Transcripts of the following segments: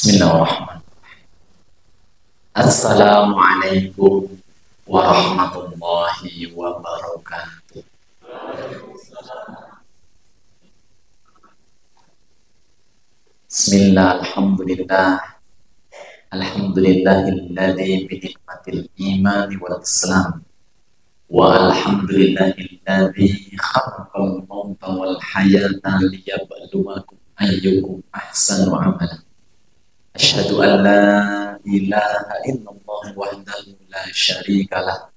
Bismillahirrahmanirrahim. Assalamualaikum warahmatullahi wabarakatuh. Bismillah, alhamdulillah. Alhamdulillahilladzi binikmatil imani wal islam. Wa alhamdulillahilladzi khalaqal mauta wal hayata liyabluwakum ayyukum ahsanu amala. Asyhadu an la ilaha illallah wahdahu la syarikalah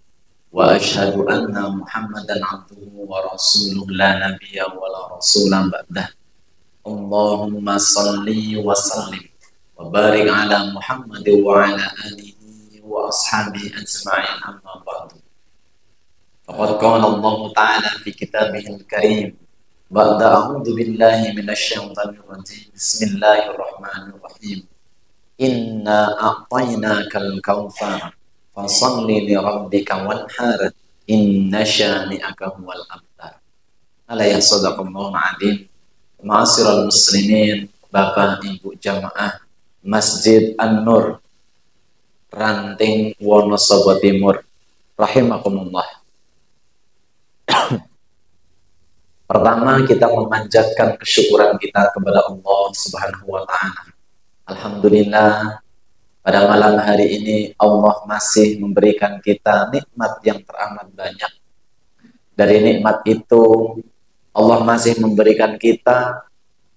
wa asyhadu anna Muhammadan abduhu wa rasuluh la nabiyya wa la rasulan ba'dah. Allahumma salli wa sallim wa barik ala Muhammad wa ala alihi wa ashabihi ajma'in, amma ba'du. Faqad qala Allah ta'ala fi kitabihil karim ba'da a'udzu billahi minasy syaithanir rajim. Bismillahirrahmanirrahim. Inna a'tainakal kautsar fasalli li rabbika wanhar inna syani'aka huwal abtar. Ala ya sadaqallahu adzim. Ma'asyiral muslimin, Bapak Ibu jamaah Masjid An-Nur Ranting Wonosobo Timur rahimakumullah. Pertama, kita memanjatkan kesyukuran kita kepada Allah Subhanahu wa taala. Alhamdulillah, pada malam hari ini Allah masih memberikan kita nikmat yang teramat banyak. Dari nikmat itu, Allah masih memberikan kita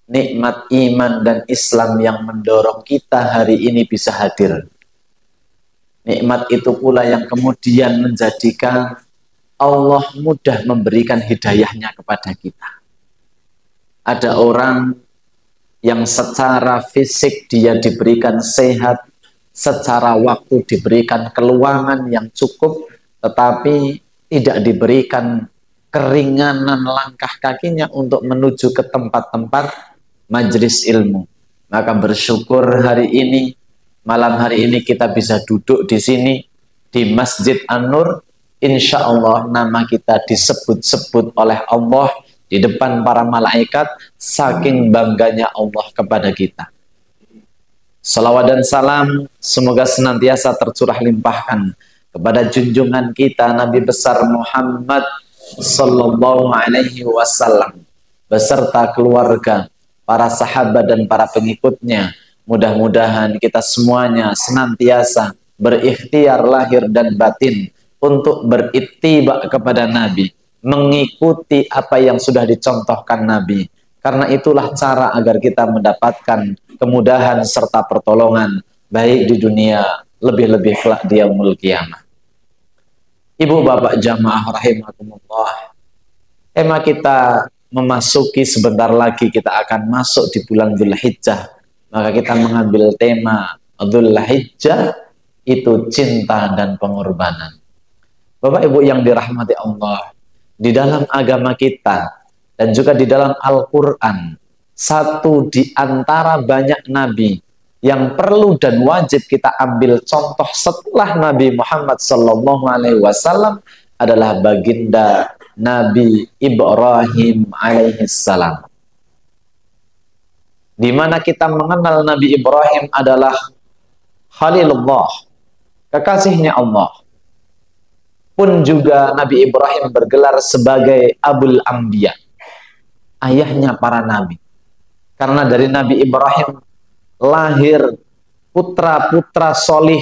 nikmat iman dan Islam yang mendorong kita hari ini bisa hadir. Nikmat itu pula yang kemudian menjadikan Allah mudah memberikan hidayahnya kepada kita. Ada orang yang secara fisik dia diberikan sehat, secara waktu diberikan keluangan yang cukup, tetapi tidak diberikan keringanan langkah kakinya untuk menuju ke tempat-tempat majelis ilmu. Maka bersyukur hari ini, malam hari ini kita bisa duduk di sini, di Masjid An-Nur. Insya Allah nama kita disebut-sebut oleh Allah di depan para malaikat, saking bangganya Allah kepada kita. Salawat dan salam semoga senantiasa tercurah limpahkan kepada junjungan kita Nabi besar Muhammad sallallahu alaihi wasallam beserta keluarga, para sahabat dan para pengikutnya. Mudah-mudahan kita semuanya senantiasa berikhtiar lahir dan batin untuk berittiba kepada Nabi, mengikuti apa yang sudah dicontohkan Nabi. Karena itulah cara agar kita mendapatkan kemudahan serta pertolongan baik di dunia, lebih-lebih kelak di yaumul qiyamah. Ibu bapak jamaah rahimakumullah, tema kita memasuki sebentar lagi, kita akan masuk di bulan Dzulhijjah. Maka kita mengambil tema Dzulhijjah itu cinta dan pengorbanan. Bapak ibu yang dirahmati Allah, di dalam agama kita dan juga di dalam Al-Quran, satu di antara banyak nabi yang perlu dan wajib kita ambil contoh setelah Nabi Muhammad SAW adalah baginda Nabi Ibrahim alaihissalam. Di mana kita mengenal Nabi Ibrahim adalah Khalilullah, kekasihnya Allah. Pun juga Nabi Ibrahim bergelar sebagai Abul Anbiya, ayahnya para nabi. Karena dari Nabi Ibrahim lahir putra-putra solih,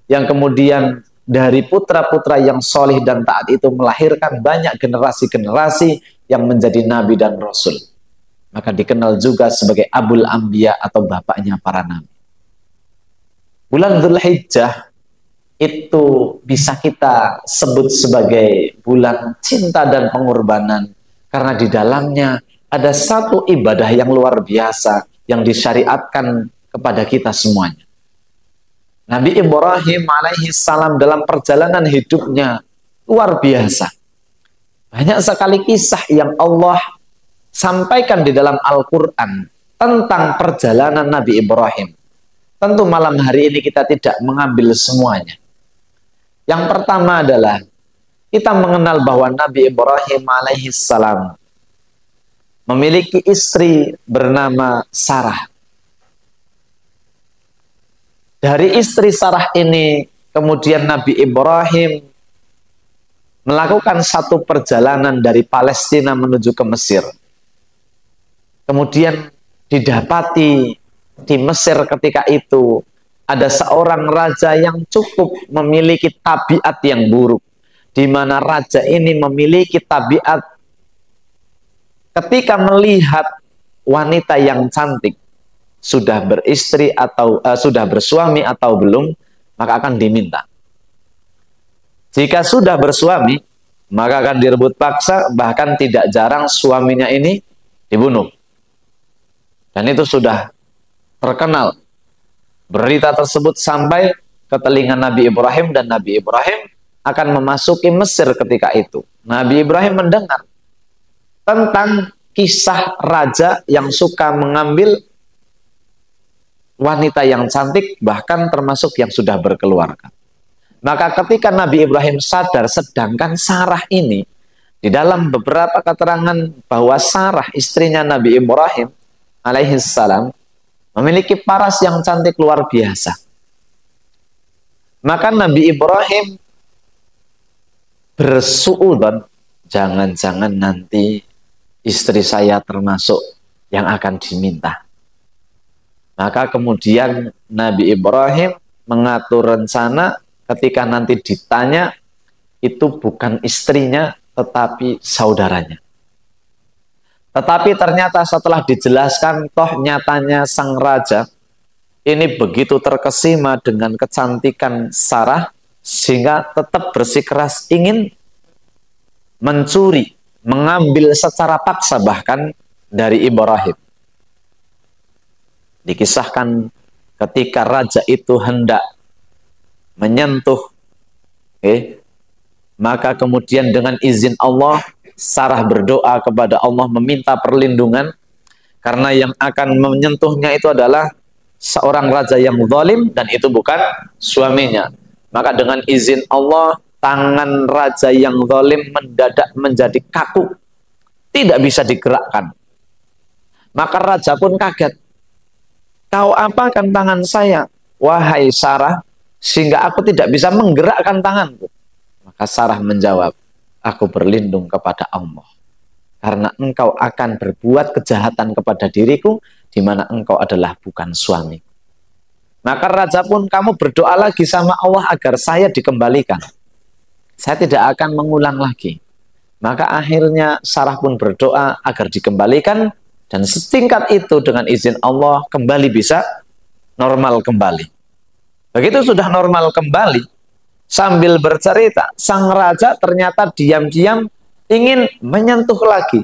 yang kemudian dari putra-putra yang solih dan taat itu melahirkan banyak generasi-generasi yang menjadi nabi dan rasul. Maka dikenal juga sebagai Abul Anbiya atau bapaknya para nabi. Bulan Dzulhijjah itu bisa kita sebut sebagai bulan cinta dan pengorbanan, karena di dalamnya ada satu ibadah yang luar biasa yang disyariatkan kepada kita semuanya. Nabi Ibrahim alaihissalam dalam perjalanan hidupnya luar biasa. Banyak sekali kisah yang Allah sampaikan di dalam Al-Quran tentang perjalanan Nabi Ibrahim. Tentu malam hari ini kita tidak mengambil semuanya. Yang pertama adalah kita mengenal bahwa Nabi Ibrahim alaihissalam memiliki istri bernama Sarah. Dari istri Sarah ini kemudian Nabi Ibrahim melakukan satu perjalanan dari Palestina menuju ke Mesir. Kemudian didapati di Mesir ketika itu ada seorang raja yang cukup memiliki tabiat yang buruk, di mana raja ini memiliki tabiat ketika melihat wanita yang cantik sudah beristri atau sudah bersuami atau belum, maka akan diminta. Jika sudah bersuami, maka akan direbut paksa, bahkan tidak jarang suaminya ini dibunuh. Dan itu sudah terkenal. Berita tersebut sampai ke telinga Nabi Ibrahim, dan Nabi Ibrahim akan memasuki Mesir ketika itu. Nabi Ibrahim mendengar tentang kisah raja yang suka mengambil wanita yang cantik, bahkan termasuk yang sudah berkeluarga. Maka ketika Nabi Ibrahim sadar, sedangkan Sarah ini, di dalam beberapa keterangan bahwa Sarah istrinya Nabi Ibrahim alaihissalam memiliki paras yang cantik luar biasa. Maka Nabi Ibrahim bersuudzon, jangan-jangan nanti istri saya termasuk yang akan diminta. Maka kemudian Nabi Ibrahim mengatur rencana ketika nanti ditanya, itu bukan istrinya tetapi saudaranya. Tetapi ternyata setelah dijelaskan, toh nyatanya sang raja ini begitu terkesima dengan kecantikan Sarah sehingga tetap bersikeras ingin mencuri, mengambil secara paksa bahkan dari Ibrahim. Dikisahkan ketika raja itu hendak menyentuh, maka kemudian dengan izin Allah, Sarah berdoa kepada Allah meminta perlindungan, karena yang akan menyentuhnya itu adalah seorang raja yang zalim dan itu bukan suaminya. Maka dengan izin Allah, tangan raja yang zalim mendadak menjadi kaku, tidak bisa digerakkan. Maka raja pun kaget. Kau apakan tangan saya, wahai Sarah, sehingga aku tidak bisa menggerakkan tanganku? Maka Sarah menjawab, aku berlindung kepada Allah, karena engkau akan berbuat kejahatan kepada diriku, di mana engkau adalah bukan suami. Maka raja pun, kamu berdoa lagi sama Allah agar saya dikembalikan. Saya tidak akan mengulang lagi. Maka akhirnya Sarah pun berdoa agar dikembalikan, dan setingkat itu dengan izin Allah kembali bisa normal kembali. Begitu sudah normal kembali, sambil bercerita, sang raja ternyata diam-diam ingin menyentuh lagi.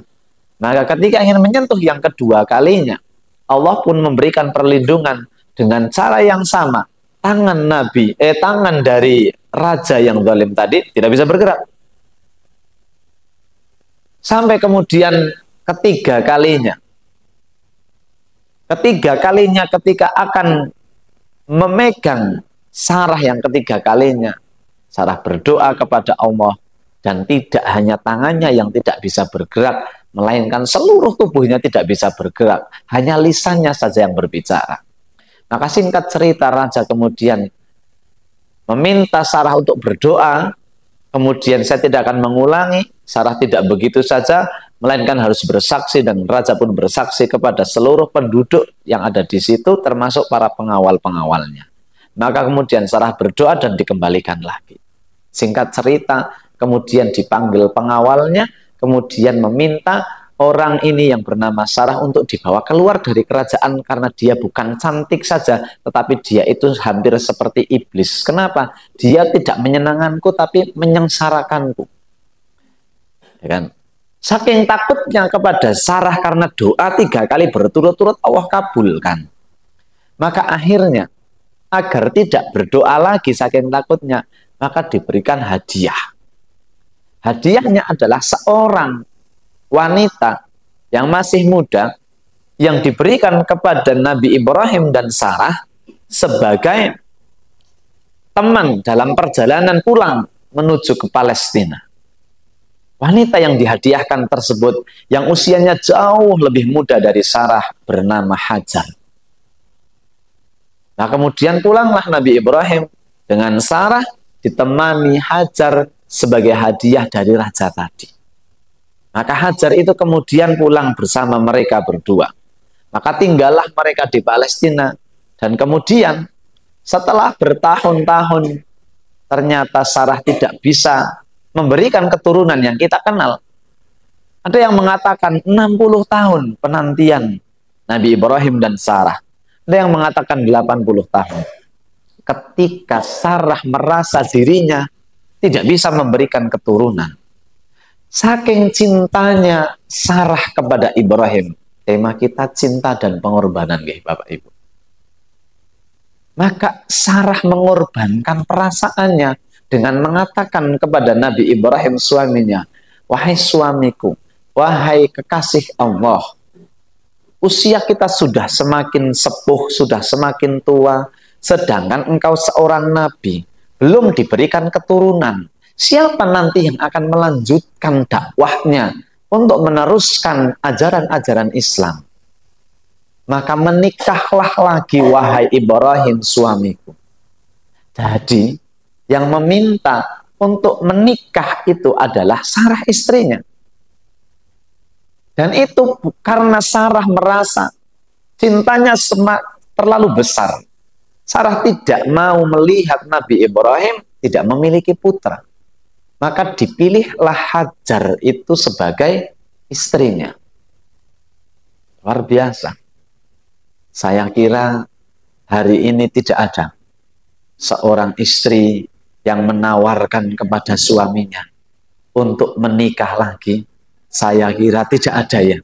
Maka ketika ingin menyentuh yang kedua kalinya, Allah pun memberikan perlindungan dengan cara yang sama. Tangan dari raja yang zalim tadi tidak bisa bergerak. Sampai kemudian ketiga kalinya ketika akan memegang Sarah yang ketiga kalinya, Sarah berdoa kepada Allah, dan tidak hanya tangannya yang tidak bisa bergerak, melainkan seluruh tubuhnya tidak bisa bergerak, hanya lisannya saja yang berbicara. Maka singkat cerita, raja kemudian meminta Sarah untuk berdoa, kemudian saya tidak akan mengulangi. Sarah tidak begitu saja, melainkan harus bersaksi, dan raja pun bersaksi kepada seluruh penduduk yang ada di situ, termasuk para pengawal-pengawalnya. Maka kemudian Sarah berdoa dan dikembalikan lagi. Singkat cerita, kemudian dipanggil pengawalnya, kemudian meminta orang ini yang bernama Sarah untuk dibawa keluar dari kerajaan, karena dia bukan cantik saja, tetapi dia itu hampir seperti iblis. Kenapa? Dia tidak menyenangkanku, tapi menyengsarakanku. Ya kan? Saking takutnya kepada Sarah, karena doa 3 kali berturut-turut Allah kabulkan. Maka akhirnya, agar tidak berdoa lagi saking takutnya, maka diberikan hadiah. Hadiahnya adalah seorang wanita yang masih muda, yang diberikan kepada Nabi Ibrahim dan Sarah sebagai teman dalam perjalanan pulang menuju ke Palestina. Wanita yang dihadiahkan tersebut, yang usianya jauh lebih muda dari Sarah, bernama Hajar. Nah, kemudian pulanglah Nabi Ibrahim dengan Sarah ditemani Hajar sebagai hadiah dari raja tadi. Maka Hajar itu kemudian pulang bersama mereka berdua. Maka tinggallah mereka di Palestina. Dan kemudian setelah bertahun-tahun ternyata Sarah tidak bisa memberikan keturunan yang kita kenal. Ada yang mengatakan 60 tahun penantian Nabi Ibrahim dan Sarah. Ada yang mengatakan 80 tahun. Ketika Sarah merasa dirinya tidak bisa memberikan keturunan. Saking cintanya Sarah kepada Ibrahim. Tema kita cinta dan pengorbanan, Bapak Ibu. Maka Sarah mengorbankan perasaannya dengan mengatakan kepada Nabi Ibrahim suaminya, wahai suamiku, wahai kekasih Allah, usia kita sudah semakin sepuh, sudah semakin tua, sedangkan engkau seorang nabi, belum diberikan keturunan. Siapa nanti yang akan melanjutkan dakwahnya untuk meneruskan ajaran-ajaran Islam? Maka menikahlah lagi wahai Ibrahim suamiku. Jadi yang meminta untuk menikah itu adalah Sarah istrinya. Dan itu karena Sarah merasa cintanya terlalu besar. Sarah tidak mau melihat Nabi Ibrahim tidak memiliki putra. Maka dipilihlah Hajar itu sebagai istrinya. Luar biasa. Saya kira hari ini tidak ada seorang istri yang menawarkan kepada suaminya untuk menikah lagi. Saya kira tidak ada ya.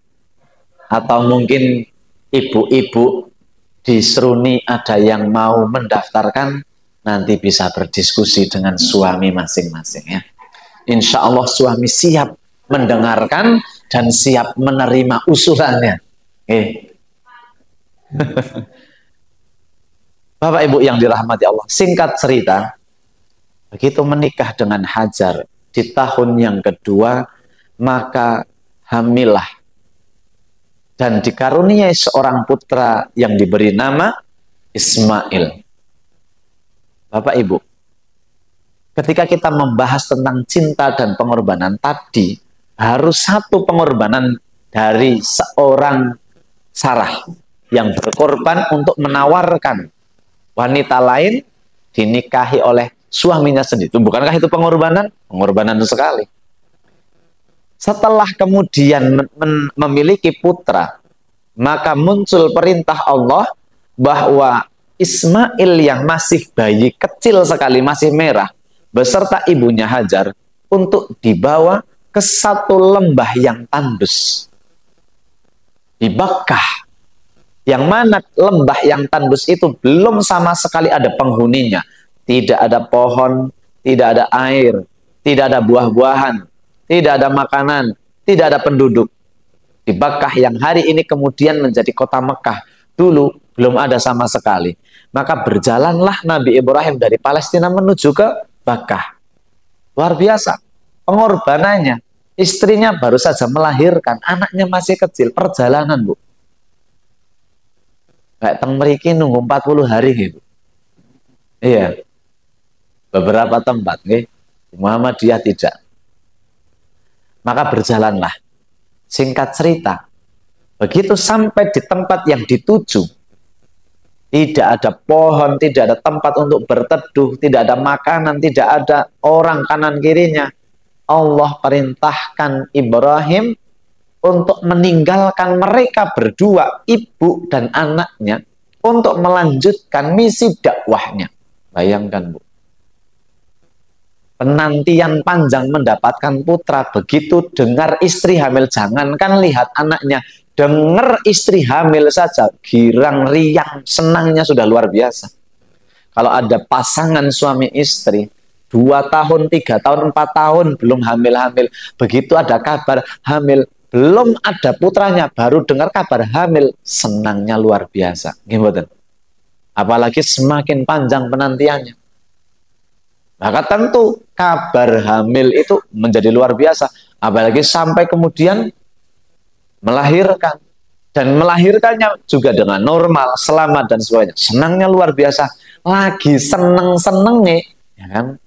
Atau mungkin ibu-ibu di Seruni ada yang mau mendaftarkan, nanti bisa berdiskusi dengan suami masing-masing ya. Insya Allah suami siap mendengarkan dan siap menerima usulannya. Bapak Ibu yang dirahmati Allah, singkat cerita, begitu menikah dengan Hajar di tahun yang kedua, maka hamillah dan dikaruniai seorang putra yang diberi nama Ismail. Bapak Ibu, ketika kita membahas tentang cinta dan pengorbanan tadi, harus satu pengorbanan dari seorang Sarah yang berkorban untuk menawarkan wanita lain dinikahi oleh suaminya sendiri. Bukankah itu pengorbanan? Pengorbanan sekali. Setelah kemudian memiliki putra, maka muncul perintah Allah bahwa Ismail yang masih bayi kecil sekali, masih merah, beserta ibunya Hajar untuk dibawa ke satu lembah yang tandus di Bakkah, yang mana lembah yang tandus itu belum sama sekali ada penghuninya, tidak ada pohon, tidak ada air, tidak ada buah-buahan, tidak ada makanan, tidak ada penduduk. Di Bakkah yang hari ini kemudian menjadi kota Mekah, dulu belum ada sama sekali. Maka berjalanlah Nabi Ibrahim dari Palestina menuju ke Bakkah. Luar biasa pengorbanannya. Istrinya baru saja melahirkan, anaknya masih kecil, perjalanan Bu. Kayak teng mriki nunggu 40 hari gitu. Iya. Beberapa tempat nggih. Muhammadiyah tidak. Maka berjalanlah. Singkat cerita, begitu sampai di tempat yang dituju, tidak ada pohon, tidak ada tempat untuk berteduh, tidak ada makanan, tidak ada orang kanan kirinya. Allah perintahkan Ibrahim untuk meninggalkan mereka berdua, ibu dan anaknya, untuk melanjutkan misi dakwahnya. Bayangkan Bu, penantian panjang mendapatkan putra, begitu dengar istri hamil, jangankan lihat anaknya, dengar istri hamil saja, girang riang, senangnya sudah luar biasa. Kalau ada pasangan suami istri, 2 tahun, 3 tahun, 4 tahun belum hamil-hamil, begitu ada kabar hamil, belum ada putranya, baru dengar kabar hamil, senangnya luar biasa. Gimana? Apalagi semakin panjang penantiannya. Maka tentu kabar hamil itu menjadi luar biasa. Apalagi sampai kemudian melahirkan. Dan melahirkannya juga dengan normal, selamat dan sebagainya. Senangnya luar biasa. Lagi seneng-senengnya, ya kan?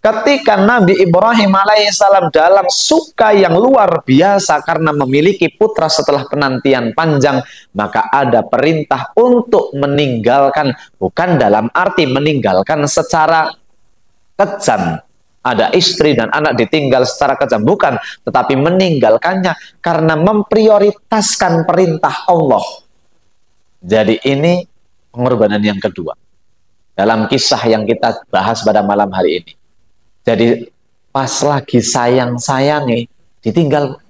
Ketika Nabi Ibrahim alaihissalam dalam suka yang luar biasa karena memiliki putra setelah penantian panjang, maka ada perintah untuk meninggalkan, bukan dalam arti meninggalkan secara kejam. Ada istri dan anak ditinggal secara kejam, bukan, tetapi meninggalkannya karena memprioritaskan perintah Allah. Jadi ini pengorbanan yang kedua dalam kisah yang kita bahas pada malam hari ini. Jadi pas lagi sayang-sayangnya ditinggal.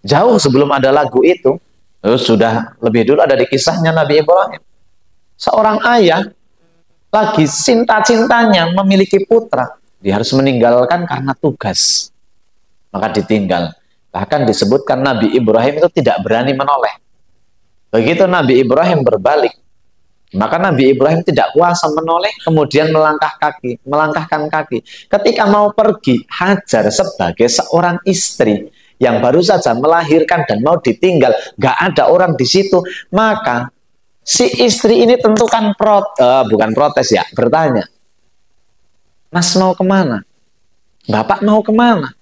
Jauh sebelum ada lagu itu, sudah lebih dulu ada di kisahnya Nabi Ibrahim. Seorang ayah lagi cinta-cintanya memiliki putra, dia harus meninggalkan karena tugas. Maka ditinggal. Bahkan disebutkan Nabi Ibrahim itu tidak berani menoleh. Begitu Nabi Ibrahim berbalik, maka Nabi Ibrahim tidak kuasa menoleh, kemudian melangkahkan kaki. Ketika mau pergi, Hajar sebagai seorang istri yang baru saja melahirkan dan mau ditinggal, gak ada orang di situ, maka si istri ini tentukan bukan protes ya, bertanya, Mas mau kemana? Bapak mau kemana?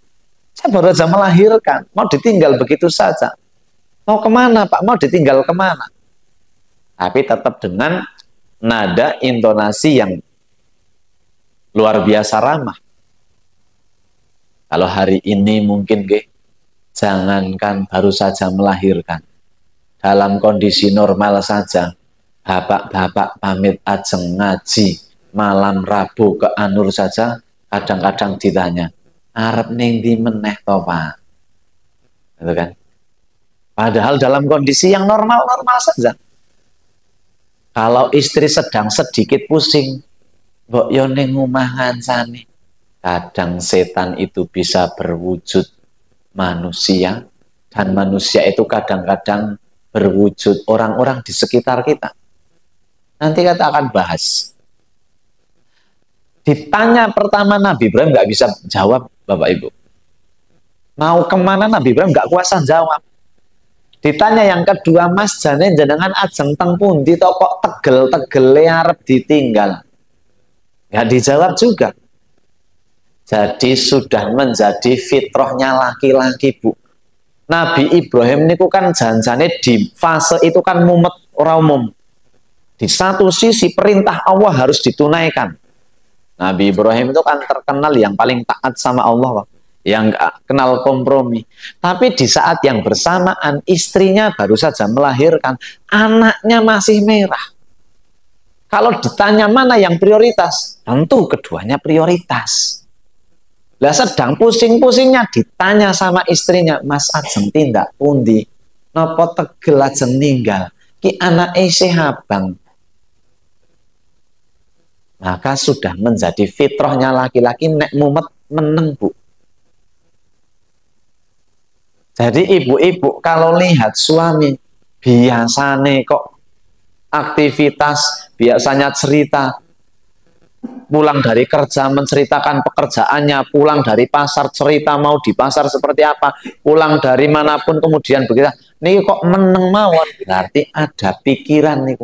Saya baru saja melahirkan, mau ditinggal begitu saja. Mau kemana Pak? Mau ditinggal kemana? Tapi tetap dengan nada intonasi yang luar biasa ramah. Kalau hari ini mungkin jangankan baru saja melahirkan, dalam kondisi normal saja, bapak-bapak pamit ajeng ngaji malam Rabu ke Anur saja, kadang-kadang ditanya, arep ning ndi meneh to Pak? Gitu kan? Padahal dalam kondisi yang normal-normal saja. Kalau istri sedang sedikit pusing, mbok yo ning omah ngancani. Kadang setan itu bisa berwujud manusia, dan manusia itu kadang-kadang berwujud orang-orang di sekitar kita. Nanti kita akan bahas. Ditanya pertama Nabi Ibrahim nggak bisa jawab, Bapak Ibu. Mau kemana Nabi Ibrahim nggak kuasa jawab. Ditanya yang kedua, Mas jane jenengan ajeng teng pundi to kok tegel-tegele arep ditinggal. Nggak dijawab juga. Jadi sudah menjadi fitrahnya laki-laki, Bu. Nabi Ibrahim niku kan janjane di fase itu kan mumet ora umum. Di satu sisi perintah Allah harus ditunaikan. Nabi Ibrahim itu kan terkenal yang paling taat sama Allah, yang gak kenal kompromi. Tapi di saat yang bersamaan istrinya baru saja melahirkan, anaknya masih merah. Kalau ditanya mana yang prioritas, tentu keduanya prioritas. Lah sedang pusing-pusingnya ditanya sama istrinya, Mas ajeng tindak pundi, napa tegel ajeng ninggal, ki anake isih abang. Maka sudah menjadi fitrahnya laki-laki nek mumet meneng, Bu. Jadi ibu-ibu kalau lihat suami biasanya kok aktivitas, biasanya cerita, pulang dari kerja menceritakan pekerjaannya, pulang dari pasar cerita mau di pasar seperti apa, pulang dari manapun kemudian begitu, nih kok meneng mawon, berarti ada pikiran nih,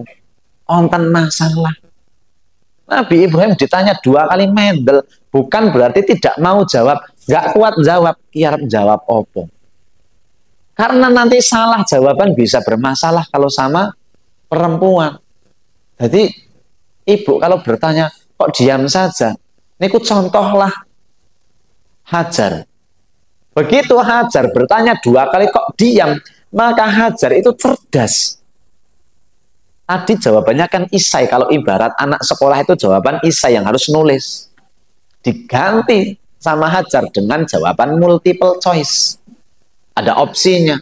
onten masalah. Nabi Ibrahim ditanya 2 kali mendel, bukan berarti tidak mau jawab, nggak kuat jawab, kiarep jawab opo. Karena nanti salah jawaban bisa bermasalah kalau sama perempuan. Jadi ibu kalau bertanya kok diam saja, niku contohlah Hajar. Begitu Hajar bertanya 2 kali kok diam, maka Hajar itu cerdas. Tadi jawabannya kan isai, kalau ibarat anak sekolah itu jawaban isai yang harus nulis. Diganti sama Hajar dengan jawaban multiple choice. Ada opsinya.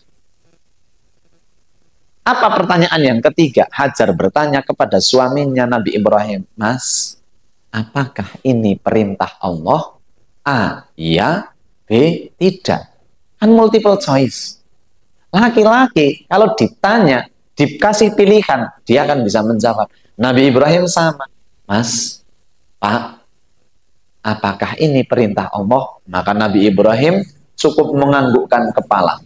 Apa pertanyaan yang ketiga? Hajar bertanya kepada suaminya Nabi Ibrahim, Mas, apakah ini perintah Allah? A, iya, B, tidak. Kan multiple choice. Laki-laki kalau ditanya, dikasih pilihan, dia akan bisa menjawab. Nabi Ibrahim sama, Mas, Pak, apakah ini perintah Allah? Maka Nabi Ibrahim cukup menganggukkan kepala.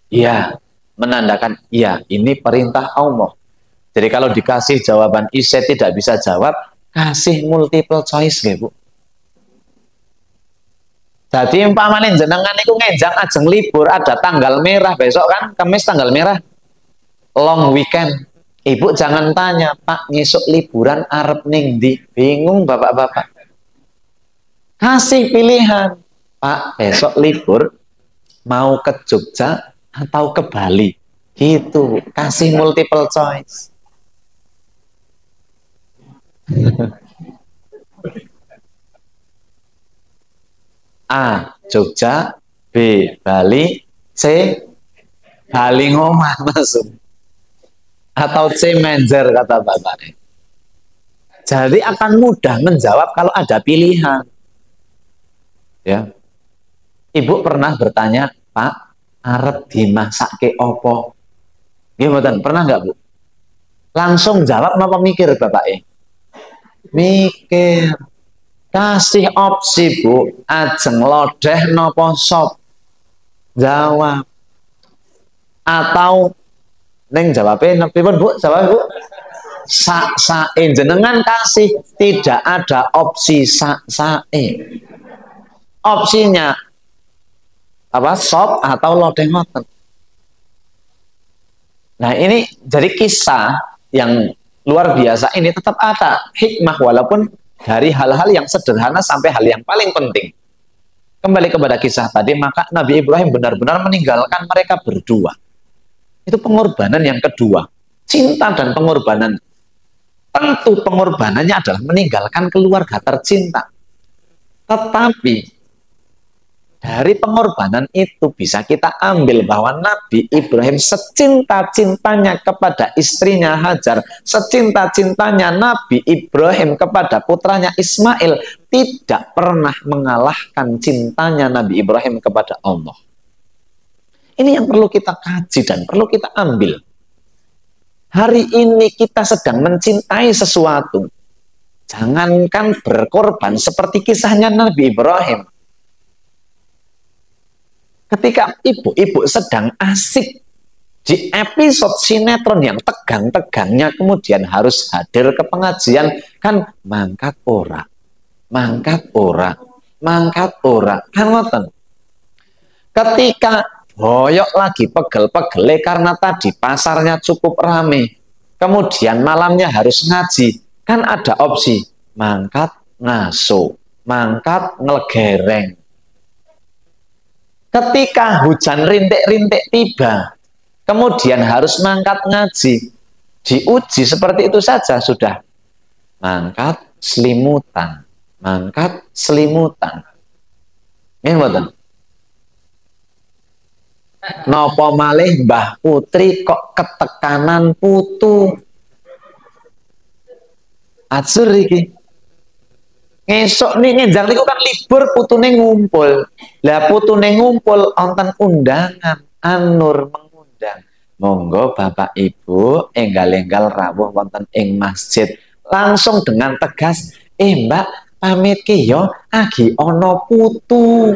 Iya, menandakan iya, ini perintah Allah. Jadi kalau dikasih jawaban saya tidak bisa jawab, kasih multiple choice nggih, Bu. Jadi umpamane jenengan itu ngenjang ajeng libur, ada tanggal merah besok kan, Kamis tanggal merah, long weekend. Ibu jangan tanya, Pak, ngisuk liburan arep ning ndi? Bingung bapak-bapak. Kasih pilihan, Pak, besok libur mau ke Jogja atau ke Bali. Gitu, kasih multiple choice. A. Jogja, B. Bali, C. Bali ngomah masuk. Atau C. Menjer kata bapaknya. Jadi akan mudah menjawab kalau ada pilihan. Ya. Ibu pernah bertanya, Pak, arep dimasake opo? Gimana? Pernah nggak, Bu? Langsung jawab apa mikir bapaknya? Mikir. Kasih opsi, Bu. Ajeng lodeh nopo sop? Jawab. Atau neng jawabnya pripun, Bu? Jawab, Bu. Sak-sae jenengan kasih, tidak ada opsi sak-sae. Opsinya apa? Sop atau lodeh ngoten. Nah, ini jadi kisah yang luar biasa ini tetap ada hikmah walaupun dari hal-hal yang sederhana sampai hal yang paling penting. Kembali kepada kisah tadi, maka Nabi Ibrahim benar-benar meninggalkan mereka berdua. Itu pengorbanan yang kedua. Cinta dan pengorbanan. Tentu pengorbanannya adalah meninggalkan keluarga tercinta. Tetapi dari pengorbanan itu bisa kita ambil bahwa Nabi Ibrahim secinta-cintanya kepada istrinya Hajar, secinta-cintanya Nabi Ibrahim kepada putranya Ismail, tidak pernah mengalahkan cintanya Nabi Ibrahim kepada Allah. Ini yang perlu kita kaji dan perlu kita ambil. Hari ini kita sedang mencintai sesuatu. Jangankan berkorban seperti kisahnya Nabi Ibrahim. Ketika ibu-ibu sedang asik di episode sinetron yang tegang-tegangnya kemudian harus hadir ke pengajian, kan mangkat ora, mangkat ora, mangkat ora, kan ngoten. Ketika boyok lagi pegel-pegele karena tadi pasarnya cukup rame, kemudian malamnya harus ngaji, kan ada opsi mangkat ngaso, mangkat ngelegereng. Ketika hujan rintik-rintik tiba, kemudian harus mangkat ngaji, diuji seperti itu saja sudah. Mangkat selimutan, mangkat selimutan. Ini betul. Nopo malih Mbah Putri kok ketekanan putu. Atsur iki. Ngesok nih ngenjang niku kan libur putune ngumpul. Lah putune ngumpul wonten undangan, An-Nur mengundang. Monggo Bapak Ibu enggal-enggal rawuh wonten ing masjid. Langsung dengan tegas, Mbak pamit ki yo agi ana putu.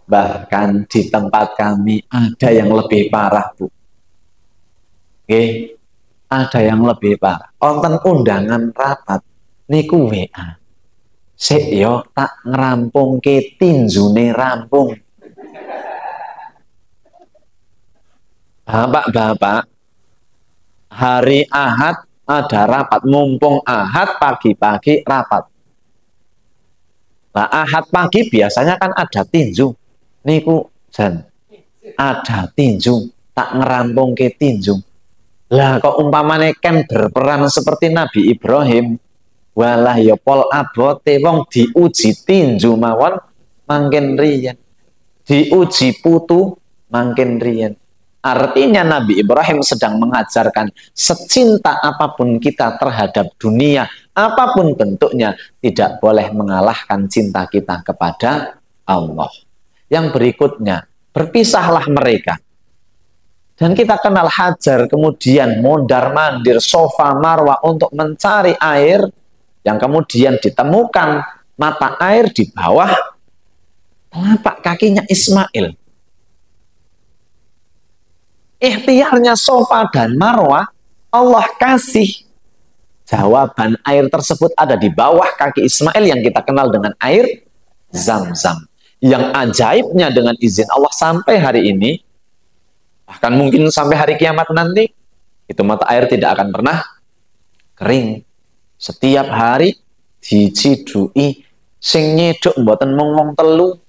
Bahkan di tempat kami ada yang lebih parah, Bu. Oke. Ada yang lebih parah. Wonten undangan rapat niku WA. Sik yo tak ngerampungke tinjune rampung. Bapak-bapak, hari Ahad ada rapat, mumpung Ahad pagi-pagi rapat. Nah, Ahad pagi biasanya kan ada tinju. Niku jan ada tinju, tak ngerampungke tinju. Lah kok umpamane kan berperan seperti Nabi Ibrahim, walah ya pol abote wong diuji tinju mawon mangken riyen. Diuji putu mangken riyen. Artinya Nabi Ibrahim sedang mengajarkan secinta apapun kita terhadap dunia, apapun bentuknya, tidak boleh mengalahkan cinta kita kepada Allah. Yang berikutnya, berpisahlah mereka. Dan kita kenal Hajar, kemudian mondar-mandir sofa marwah untuk mencari air, yang kemudian ditemukan mata air di bawah telapak kakinya Ismail. Ikhtiarnya Safa dan Marwah, Allah kasih jawaban air tersebut ada di bawah kaki Ismail yang kita kenal dengan air Zam-Zam. Yang ajaibnya dengan izin Allah sampai hari ini, bahkan mungkin sampai hari kiamat nanti, itu mata air tidak akan pernah kering. Setiap hari dicidui, sing nyeduk mboten mung telu.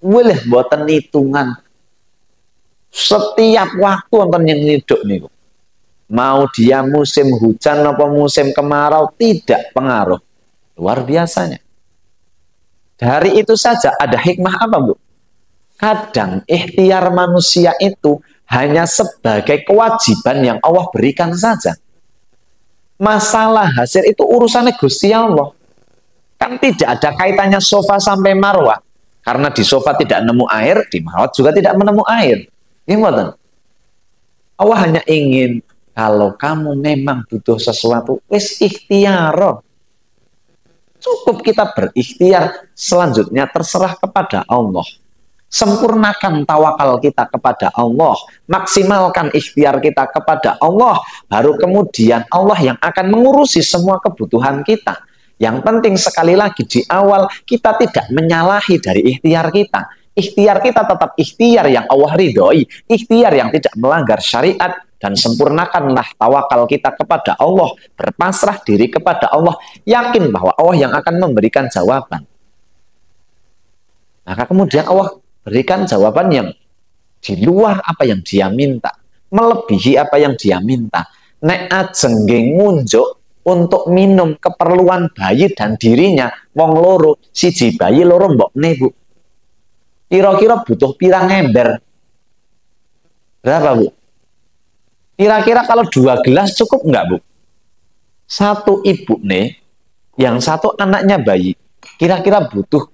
Boleh mboten hitungan. Setiap waktu wonten yang nyeduk niku. Mau dia musim hujan apa musim kemarau tidak pengaruh. Luar biasanya. Dari itu saja ada hikmah apa, Bu? Kadang ikhtiar manusia itu hanya sebagai kewajiban yang Allah berikan saja. Masalah hasil itu urusannya Gusti Allah. Kan tidak ada kaitannya Safa sampai Marwah. Karena di Safa tidak nemu air, di Marwah juga tidak menemu air. Gimana? Allah hanya ingin kalau kamu memang butuh sesuatu, wis ikhtiar. Cukup kita berikhtiar, selanjutnya terserah kepada Allah. Sempurnakan tawakal kita kepada Allah, maksimalkan ikhtiar kita kepada Allah, baru kemudian Allah yang akan mengurusi semua kebutuhan kita. Yang penting sekali lagi di awal kita tidak menyalahi dari ikhtiar kita. Ikhtiar kita tetap ikhtiar yang Allah ridhoi, ikhtiar yang tidak melanggar syariat, dan sempurnakanlah tawakal kita kepada Allah, berpasrah diri kepada Allah, yakin bahwa Allah yang akan memberikan jawaban. Maka kemudian Allah berikan jawaban yang di luar apa yang dia minta, melebihi apa yang dia minta. Nek ajeng ngunjuk untuk minum keperluan bayi dan dirinya, wong loro, siji bayi loro mbokne, Bu. Kira-kira butuh pirang ember? Berapa, Bu? Kira-kira kalau 2 gelas cukup nggak, Bu? Satu ibu nih, yang satu anaknya bayi, kira-kira butuh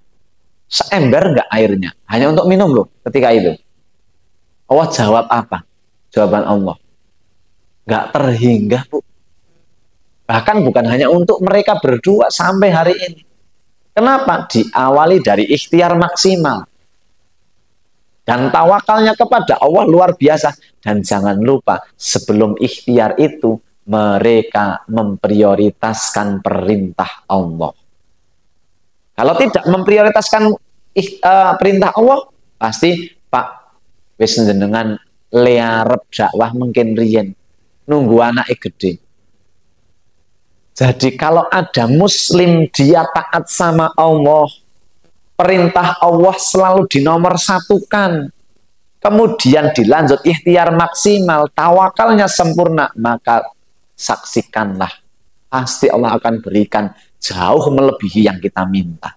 seember nggak airnya? Hanya untuk minum loh ketika itu. Allah jawab apa? Jawaban Allah. Nggak terhingga, Bu. Bahkan bukan hanya untuk mereka berdua sampai hari ini. Kenapa? Diawali dari ikhtiar maksimal. Dan tawakalnya kepada Allah luar biasa. Dan jangan lupa, sebelum ikhtiar itu, mereka memprioritaskan perintah Allah. Kalau tidak memprioritaskan perintah Allah, pasti Pak, wis dengan learep dakwah mungkin riyen, nunggu anaknya gede. Jadi kalau ada muslim dia taat sama Allah, perintah Allah selalu dinomorsatukan, kemudian dilanjut ikhtiar maksimal, tawakalnya sempurna, maka saksikanlah, pasti Allah akan berikan jauh melebihi yang kita minta.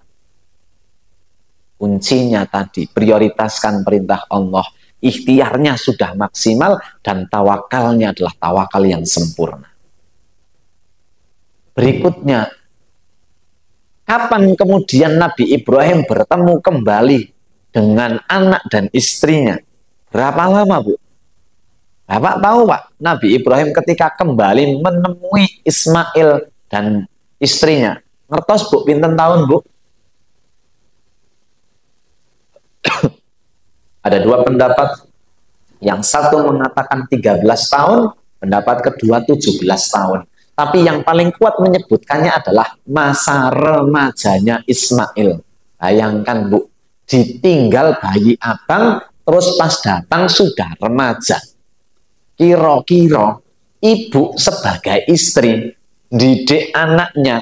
Kuncinya tadi, prioritaskan perintah Allah, ikhtiarnya sudah maksimal, dan tawakalnya adalah tawakal yang sempurna. Berikutnya, kapan kemudian Nabi Ibrahim bertemu kembali dengan anak dan istrinya? Berapa lama, Bu? Bapak tahu, Pak, Nabi Ibrahim ketika kembali menemui Ismail dan istrinya. Ngertos, Bu, pinten tahun, Bu? Ada 2 pendapat. Yang satu mengatakan 13 tahun, pendapat kedua 17 tahun. Tapi yang paling kuat menyebutkannya adalah masa remajanya Ismail. Bayangkan, Bu, ditinggal bayi abang, terus pas datang sudah remaja. Kira-kira ibu sebagai istri didik anaknya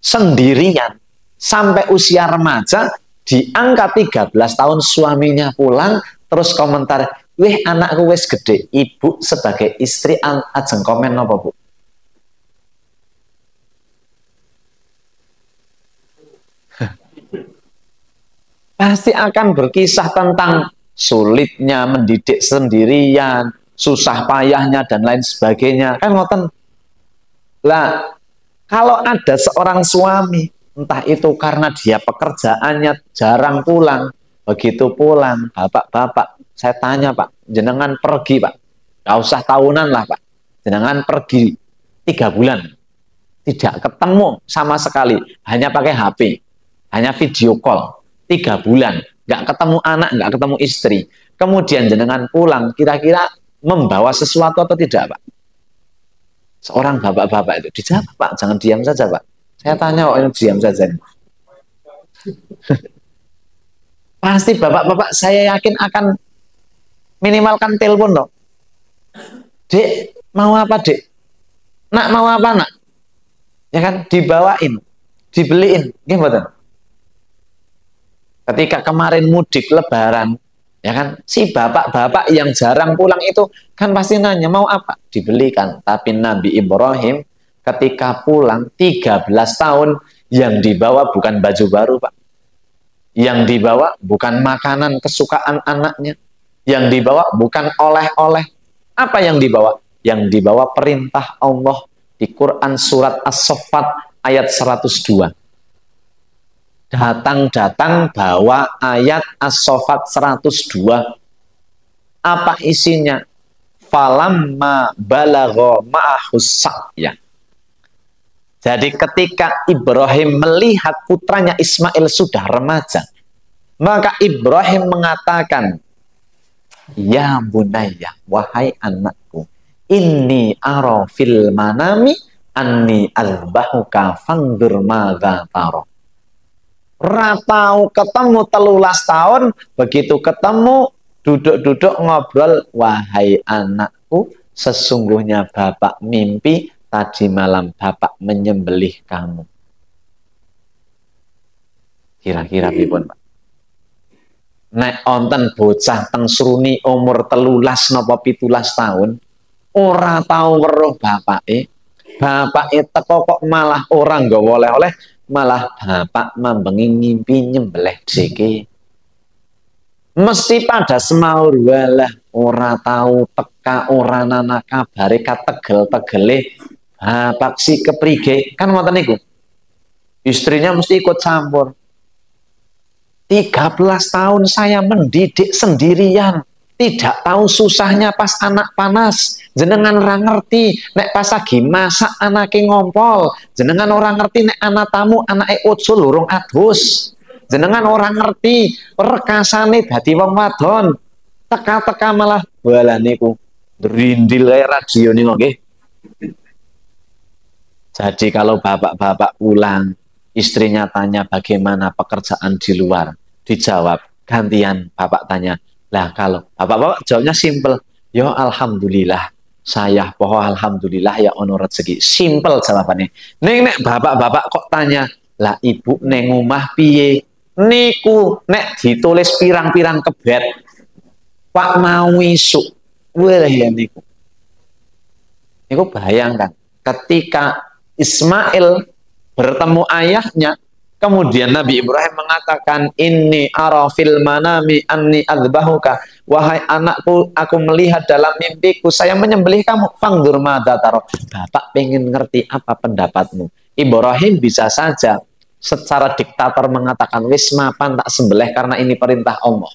sendirian sampai usia remaja, di angka 13 tahun suaminya pulang, terus komentar, wih anakku wis gede. Ibu sebagai istri ajeng komen apa, Bu? Pasti akan berkisah tentang sulitnya mendidik sendirian, susah payahnya dan lain sebagainya. Kan ngoten. Lah, kalau ada seorang suami, entah itu karena dia pekerjaannya jarang pulang, begitu pulang, bapak-bapak, saya tanya, Pak, jenengan pergi, Pak, nggak usah tahunan lah, Pak, jenengan pergi 3 bulan, tidak ketemu sama sekali, hanya pakai HP, hanya video call, 3 bulan, nggak ketemu anak, nggak ketemu istri. Kemudian jenengan pulang, kira-kira membawa sesuatu atau tidak, Pak? Seorang bapak-bapak itu dijawab, Pak, jangan diam saja, Pak. Saya tanya kok, ini diam saja. Pasti bapak-bapak saya yakin akan minimalkan telepon dong. Dek, mau apa, Dek? Nak, mau apa, Nak? Ya kan, dibawain, dibeliin, gimana? Ketika kemarin mudik lebaran, ya kan, si bapak-bapak yang jarang pulang itu kan pasti nanya mau apa, dibelikan. Tapi Nabi Ibrahim ketika pulang 13 tahun yang dibawa bukan baju baru, Pak. Yang dibawa bukan makanan kesukaan anaknya. Yang dibawa bukan oleh-oleh. Apa yang dibawa? Yang dibawa perintah Allah di Quran surat As-Saffat ayat 102. Datang-datang bawa ayat As-Saffat 102. Apa isinya? Falamma balagha ma'ahus sa'ya. Jadi ketika Ibrahim melihat putranya Ismail sudah remaja, maka Ibrahim mengatakan, ya bunayya, wahai anakku, inni ara fil manami anni azbahuka fangdur madza tara. Ratau ketemu 13 tahun, begitu ketemu duduk-duduk ngobrol, wahai anakku, sesungguhnya bapak mimpi tadi malam bapak menyembelih kamu. Kira-kira pripun, Pak? Nek onten bocah teng sruni umur 13 napa 17 tahun, ora tau weruh bapake. Bapake teko kok malah ora nggawa oleh-oleh, malah bapak mambengi ngimpi nyembelih dhewe. Mesti pada semaur, walah ora tahu teka, ora nana kabare kategel-tegele bapak si keprige, kan ngoten niku. Istrinya mesti ikut campur. 13 tahun saya mendidik sendirian, tidak tahu susahnya pas anak panas. Jenengan orang ngerti nek pas lagi masak anake ngompol. Jenengan orang ngerti nek anak tamu anake ucul lurung adus. Jenengan orang ngerti rekasane dadi wong wadon. Teka-teka malah wala niku drindil kae radio niku nggih. Jadi kalau bapak-bapak pulang, istrinya tanya bagaimana pekerjaan di luar, dijawab gantian bapak tanya. Lah kalau bapak-bapak jawabnya simple, yo alhamdulillah, saya poho alhamdulillah ya ono rezeki. Simple jawabannya. Nek bapak-bapak kok tanya, lah ibu neng omah piye? Niku nek ditulis pirang-pirang kebet, Pak mau isuk, wah ya niku. Niku bayangkan, ketika Ismail bertemu ayahnya, kemudian Nabi Ibrahim mengatakan, inni ara fil manami anni adzbahuka, wahai anakku, aku melihat dalam mimpiku saya menyembelih kamu, fangdur madza tara. Bapak pengen ngerti apa pendapatmu. Ibrahim bisa saja secara diktator mengatakan wis mapan tak sembelih karena ini perintah Allah.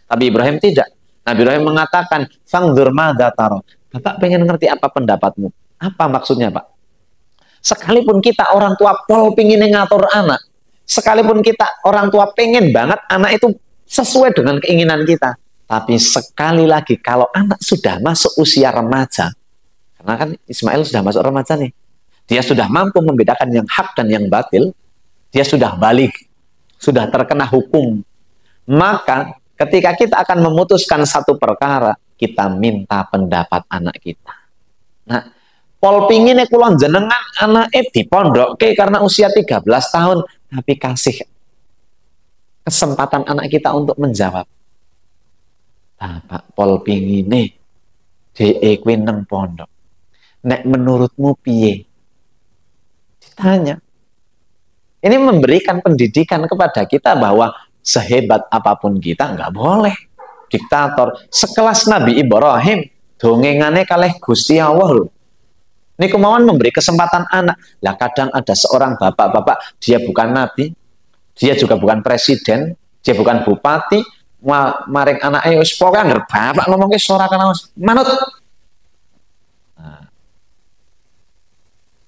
Tapi Ibrahim tidak. Nabi Ibrahim mengatakan fangdur madza tara. Bapak pengen ngerti apa pendapatmu. Apa maksudnya, Pak? Sekalipun kita orang tua pol pingin ngatur anak, sekalipun kita orang tua pengen banget anak itu sesuai dengan keinginan kita, tapi sekali lagi kalau anak sudah masuk usia remaja, karena kan Ismail sudah masuk remaja nih, dia sudah mampu membedakan yang hak dan yang batil, dia sudah balik, sudah terkena hukum, maka ketika kita akan memutuskan satu perkara, kita minta pendapat anak kita. Nah, pol pingin kulon jenengan anake dipondokke karena usia 13 tahun, tapi kasih kesempatan anak kita untuk menjawab. Bapak pol pingine dhek kuwi nang pondok. Nek menurutmu piye? Ditanya. Ini memberikan pendidikan kepada kita bahwa sehebat apapun kita nggak boleh diktator. Sekelas Nabi Ibrahim, dongengane kalih Gusti Allah loh. Ini kemauan memberi kesempatan anak. Lah kadang ada seorang bapak-bapak, dia bukan nabi, dia juga bukan presiden, dia bukan bupati, maring anaknya wis pokoke anggar bapak ngomongke ora kana manut. Nah,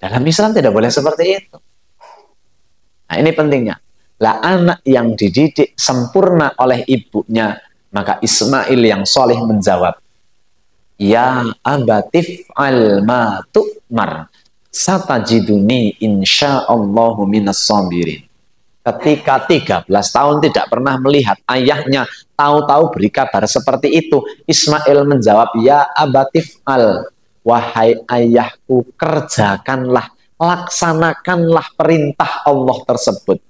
dalam Islam tidak boleh seperti itu. Nah, ini pentingnya. Lah anak yang dididik sempurna oleh ibunya, maka Ismail yang soleh menjawab, ya abatif al ma tu'mar satajiduni insyaallahu minas sabirin. Ketika 13 tahun tidak pernah melihat ayahnya, tahu-tahu beri kabar seperti itu, Ismail menjawab, ya abatif al, wahai ayahku, kerjakanlah, laksanakanlah perintah Allah tersebut.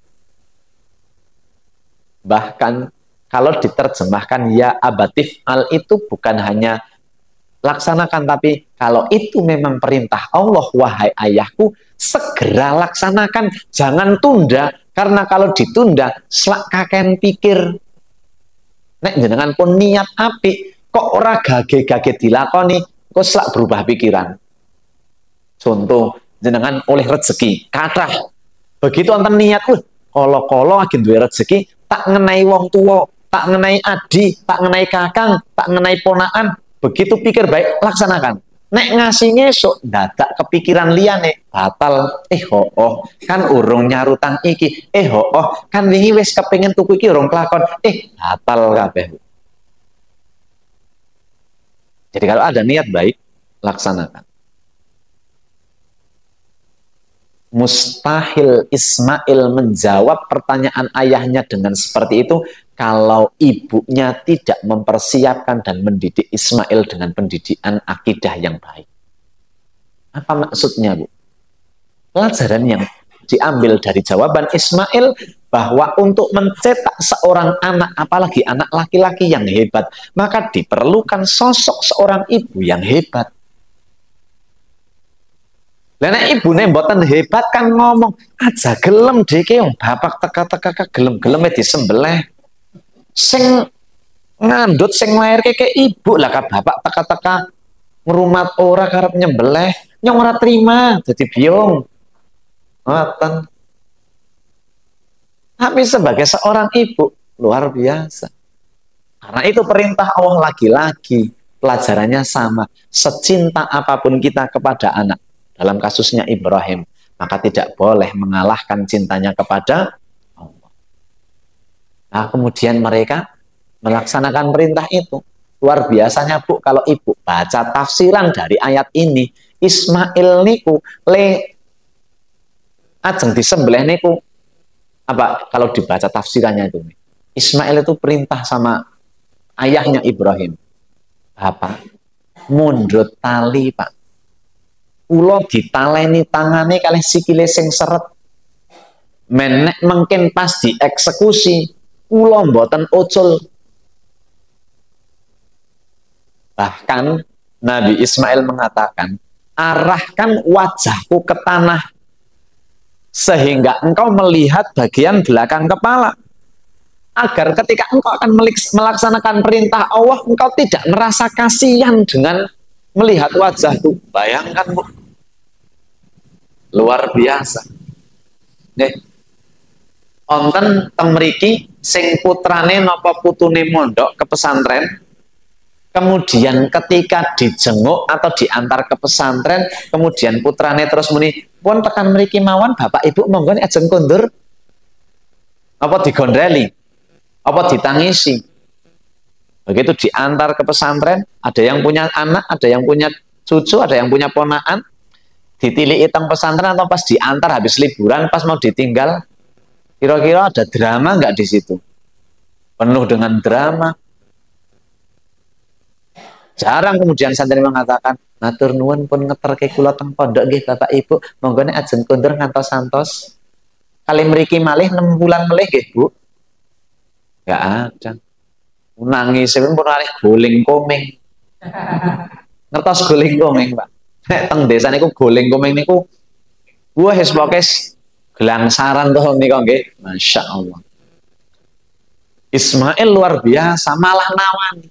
Bahkan kalau diterjemahkan ya abatif al itu bukan hanya laksanakan, tapi kalau itu memang perintah Allah, wahai ayahku, segera laksanakan, jangan tunda, karena kalau ditunda selak kaken pikir. Nek jenengan pun niat apik kok ora gage-gage dilakoni, kok selak berubah pikiran. Contoh, jenengan oleh rezeki kathah, begitu wonten niat, kala-kala agen duwe rezeki, tak ngenai wong tua, tak ngenai adi, tak ngenai kakang, tak ngenai ponaan, begitu pikir baik, laksanakan. Nek ngasih ngesuk, dadak kepikiran liyane, batal, kan urung nyarutang iki, kan wingi wis kepengin tuku iki urung kelakon, batal kabeh. Jadi kalau ada niat baik, laksanakan. Mustahil Ismail menjawab pertanyaan ayahnya dengan seperti itu kalau ibunya tidak mempersiapkan dan mendidik Ismail dengan pendidikan akidah yang baik. Apa maksudnya, Bu? Pelajaran yang diambil dari jawaban Ismail bahwa untuk mencetak seorang anak, apalagi anak laki-laki yang hebat, maka diperlukan sosok seorang ibu yang hebat. Lha ibu mboten hebat kan ngomong aja gelem deke bapak teka-teka gelem-geleme disembelih. Sing ngandut sing nglairke ke ibu lah, ka bapak teka-teka ngrumat ora karep nyembelih, nyong ora terima dadi biung. Ngoten. Tapi sebagai seorang ibu luar biasa. Karena itu perintah Allah, lagi-lagi pelajarannya sama. Secinta apapun kita kepada anak, dalam kasusnya Ibrahim, maka tidak boleh mengalahkan cintanya kepada Allah. Nah, kemudian mereka melaksanakan perintah itu. Luar biasanya, Bu, kalau ibu baca tafsiran dari ayat ini, Ismail niku ajeng disembelih niku apa kalau dibaca tafsirannya itu? Ismail itu perintah sama ayahnya Ibrahim. Bapak, mundut tali, Pak. Kula ditaleni tangane kalih sikile sing seret. Menek mungkin pas dieksekusi, kula mboten ucul. Bahkan Nabi Ismail mengatakan, arahkan wajahku ke tanah sehingga engkau melihat bagian belakang kepala, agar ketika engkau akan melaksanakan perintah Allah, engkau tidak merasa kasihan dengan melihat wajahku. Bayangkan, Bu, luar biasa. Nih, onten teng mriki sing putrane napa putune mondok ke pesantren, kemudian ketika dijenguk atau diantar ke pesantren, kemudian putrane terus muni, pun tekan mriki mawon Bapak Ibu monggo ajeng kondur, apa digondreli, apa ditangisi. Begitu diantar ke pesantren, ada yang punya anak, ada yang punya cucu, ada yang punya ponaan, ditilih teng pesantren atau pas diantar habis liburan, pas mau ditinggal, kira-kira ada drama nggak di situ? Penuh dengan drama. Jarang kemudian santri mengatakan, matur nuwun pun ngeterke kula teng pondok nggih Bapak Ibu, monggo nek ajeng kondur ngantos-santos. Kali mriki malih 6 bulan melih nggih, Bu. Enggak ada. Nangis pun arek goling komeng. Ngertos goling komeng, Pak. Nek teng desa niku goling komeng niku wis pokoke gelangsaran to niku nggih. Masyaallah. Ismail luar biasa, malah nawani.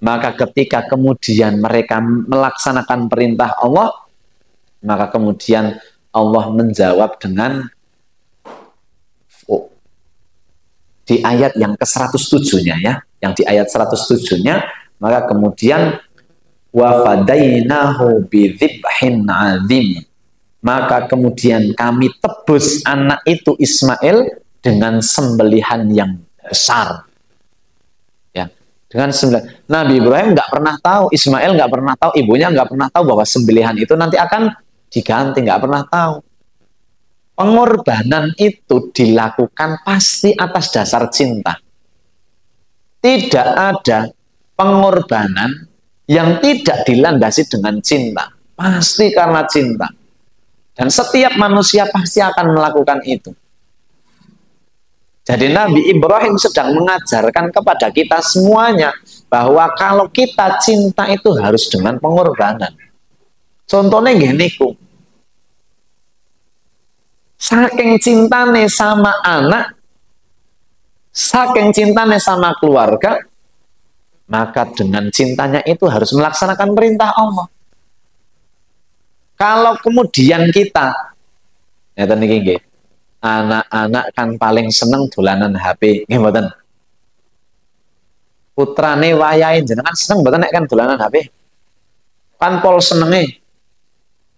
Maka ketika kemudian mereka melaksanakan perintah Allah, maka kemudian Allah menjawab dengan di ayat yang ke-107-nya ya, yang di ayat 107-nya, maka kemudian wa fadainahu bidzibhin adzim. Maka kemudian kami tebus anak itu Ismail dengan sembelihan yang besar. Ya, dengan sembelihan. Nabi Ibrahim nggak pernah tahu, Ismail nggak pernah tahu, ibunya nggak pernah tahu bahwa sembelihan itu nanti akan diganti, nggak pernah tahu. Pengorbanan itu dilakukan pasti atas dasar cinta. Tidak ada pengorbanan yang tidak dilandasi dengan cinta. Pasti karena cinta. Dan setiap manusia pasti akan melakukan itu. Jadi Nabi Ibrahim sedang mengajarkan kepada kita semuanya bahwa kalau kita cinta itu harus dengan pengorbanan. Contohnya gini, saking cintane sama anak, saking cintanya sama keluarga, maka dengan cintanya itu harus melaksanakan perintah Allah. Kalau kemudian kita, ya tadi anak-anak kan paling seneng dolanan HP, gimana? Putrane wayahe jenengan seneng mboten nek kan dolanan HP? Kan pol senenge.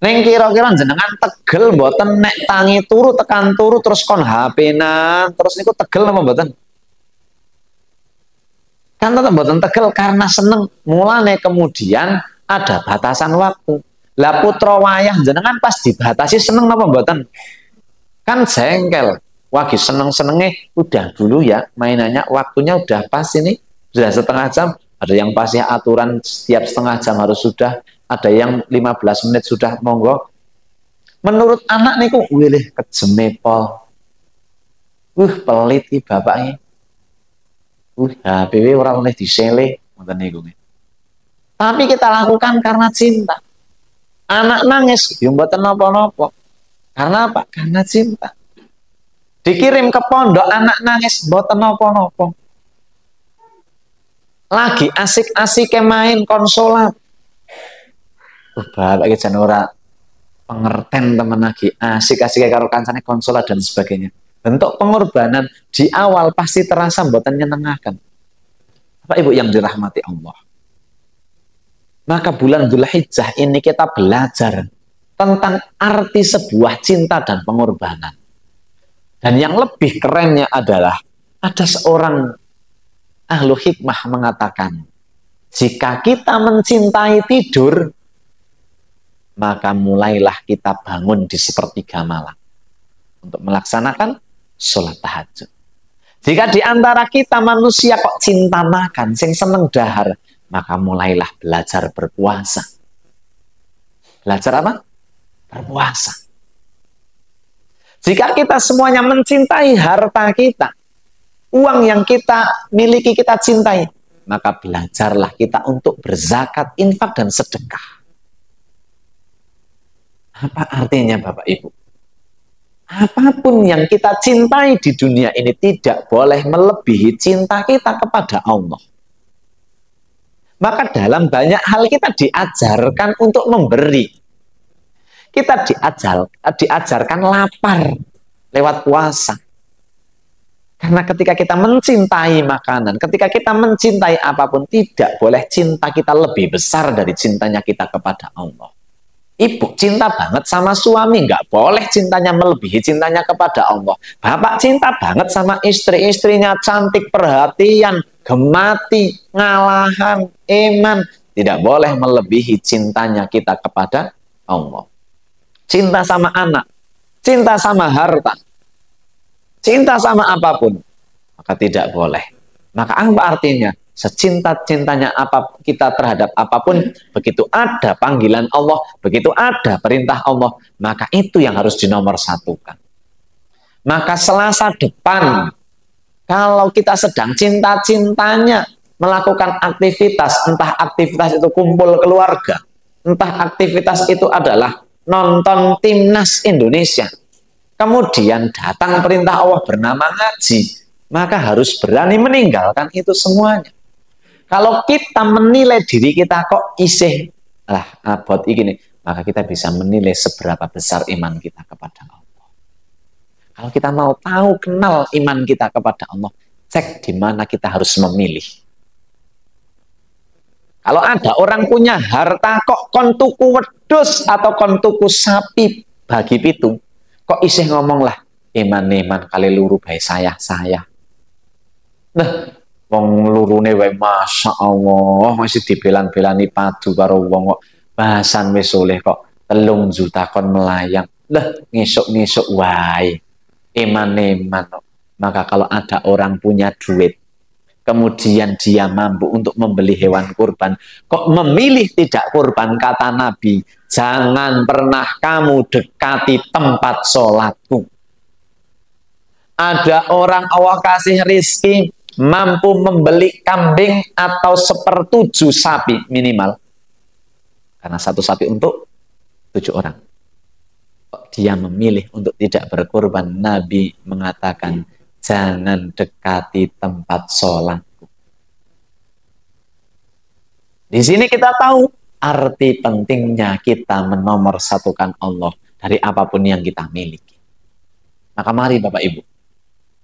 Ning kira-kira jenengan tegel mboten nek tangi turu tekan turu terus kon HP-nan, terus niku tegel apa mboten? Kan tetap mboten tegel karena seneng. Mulane kemudian ada batasan waktu. Lah putra wayah jenengan pas dibatasi seneng apa mboten? Kan jengkel. Wagi seneng-senenge udah dulu ya mainannya, waktunya udah pas ini, sudah setengah jam. Ada yang pasti aturan setiap setengah jam harus sudah, ada yang 15 menit sudah, monggo. Menurut anak niku wilih kejeme pol. Pelit iki bapaknya. HPW ora oleh disele, ngoten niku. Tapi kita lakukan karena cinta. Anak nangis, ya mboten napa-napa. Karena apa? Karena cinta. Dikirim ke pondok, anak nangis, mboten napa-napa. Lagi asik-asik main konsolat. Bapak iki jan ora pengerten temen lagi asik-asik karo kancane konsolat dan sebagainya. Bentuk pengorbanan di awal pasti terasa mboten nyenengaken. Bapak Ibu yang dirahmati Allah. Maka bulan Dzulhijjah ini kita belajar tentang arti sebuah cinta dan pengorbanan. Dan yang lebih kerennya adalah ada seorang ahlu hikmah mengatakan, jika kita mencintai tidur, maka mulailah kita bangun di sepertiga malam untuk melaksanakan sholat tahajud. Jika di antara kita manusia kok cinta makan, sing seneng dahar, maka mulailah belajar berpuasa. Belajar apa? Berpuasa. Jika kita semuanya mencintai harta kita, uang yang kita miliki kita cintai, maka belajarlah kita untuk berzakat, infak, dan sedekah. Apa artinya Bapak Ibu? Apapun yang kita cintai di dunia ini tidak boleh melebihi cinta kita kepada Allah. Maka dalam banyak hal kita diajarkan untuk memberi. Kita diajarkan lapar lewat puasa. Karena ketika kita mencintai makanan, ketika kita mencintai apapun, tidak boleh cinta kita lebih besar dari cintanya kita kepada Allah. Ibu cinta banget sama suami, nggak boleh cintanya melebihi cintanya kepada Allah. Bapak cinta banget sama istri, istrinya cantik, perhatian, gemati, ngalahan, iman, tidak boleh melebihi cintanya kita kepada Allah. Cinta sama anak, cinta sama harta, cinta sama apapun, maka tidak boleh. Maka apa artinya? Secinta-cintanya apa kita terhadap apapun, begitu ada panggilan Allah, begitu ada perintah Allah, maka itu yang harus dinomorsatukan. Maka Selasa depan, kalau kita sedang cinta-cintanya melakukan aktivitas, entah aktivitas itu kumpul keluarga, entah aktivitas itu adalah nonton timnas Indonesia, kemudian datang perintah Allah bernama ngaji, maka harus berani meninggalkan itu semuanya. Kalau kita menilai diri kita kok isih lah abot iki, maka kita bisa menilai seberapa besar iman kita kepada Allah. Kalau kita mau tahu kenal iman kita kepada Allah, cek di mana kita harus memilih. Kalau ada orang punya harta kok kon tuku wedhus atau kon tuku sapi bagi pitu, kok isih ngomong lah, iman kali luru bae saya. Nah, wong lurune wae masya Allah masih dibelan-belani padu karo wong kok bahasan wis oleh kok 3 juta kon melayang. Lah ngisuk-ngisuk wae. Iman. Maka kalau ada orang punya duit, kemudian dia mampu untuk membeli hewan kurban, kok memilih tidak kurban, kata Nabi, jangan pernah kamu dekati tempat sholatku. Ada orang Allah kasih rizki, mampu membeli kambing atau 1/7 sapi minimal. Karena 1 sapi untuk 7 orang. Dia memilih untuk tidak berkorban. Nabi mengatakan, jangan dekati tempat sholatku. Di sini kita tahu arti pentingnya kita menomorsatukan Allah dari apapun yang kita miliki. Maka mari Bapak Ibu,